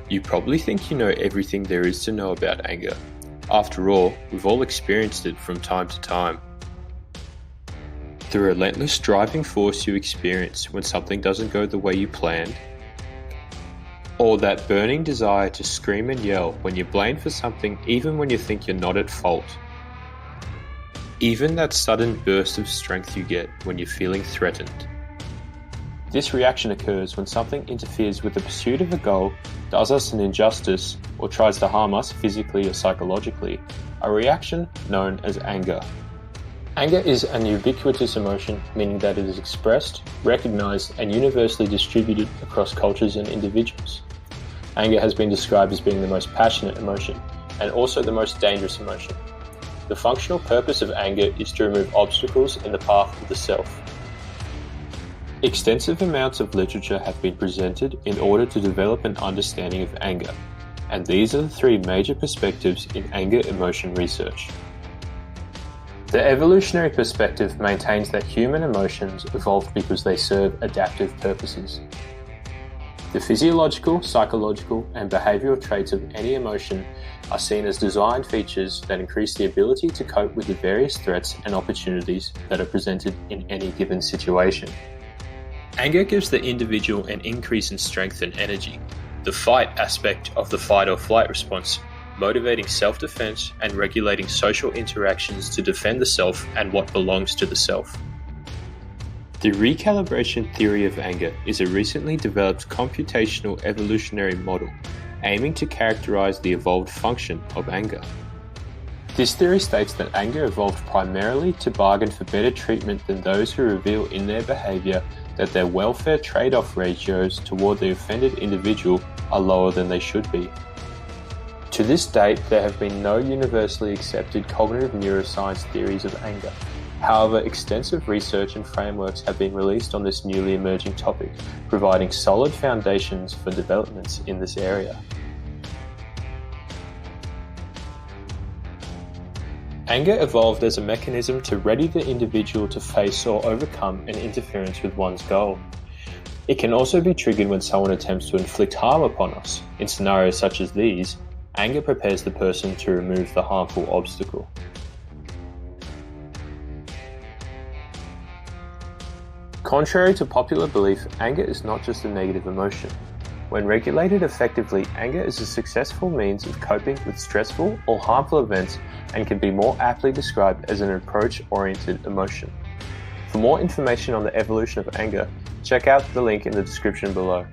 You probably think you know everything there is to know about anger. After all, we've all experienced it from time to time. The relentless driving force you experience when something doesn't go the way you planned, or that burning desire to scream and yell when you're blamed for something even when you think you're not at fault. Even that sudden burst of strength you get when you're feeling threatened. This reaction occurs when something interferes with the pursuit of a goal, does us an injustice, or tries to harm us physically or psychologically, a reaction known as anger. Anger is an ubiquitous emotion, meaning that it is expressed, recognized, and universally distributed across cultures and individuals. Anger has been described as being the most passionate emotion, and also the most dangerous emotion. The functional purpose of anger is to remove obstacles in the path of the self. Extensive amounts of literature have been presented in order to develop an understanding of anger, and these are the three major perspectives in anger emotion research. The evolutionary perspective maintains that human emotions evolved because they serve adaptive purposes. The physiological, psychological, and behavioral traits of any emotion are seen as design features that increase the ability to cope with the various threats and opportunities that are presented in any given situation. Anger gives the individual an increase in strength and energy, the fight aspect of the fight or flight response, motivating self-defense and regulating social interactions to defend the self and what belongs to the self. The recalibration theory of anger is a recently developed computational evolutionary model aiming to characterize the evolved function of anger. This theory states that anger evolved primarily to bargain for better treatment than those who reveal in their behavior that their welfare trade-off ratios toward the offended individual are lower than they should be. To this date, there have been no universally accepted cognitive neuroscience theories of anger. However, extensive research and frameworks have been released on this newly emerging topic, providing solid foundations for developments in this area. Anger evolved as a mechanism to ready the individual to face or overcome an interference with one's goal. It can also be triggered when someone attempts to inflict harm upon us. In scenarios such as these, anger prepares the person to remove the harmful obstacle. Contrary to popular belief, anger is not just a negative emotion. When regulated effectively, anger is a successful means of coping with stressful or harmful events and can be more aptly described as an approach-oriented emotion. For more information on the evolution of anger, check out the link in the description below.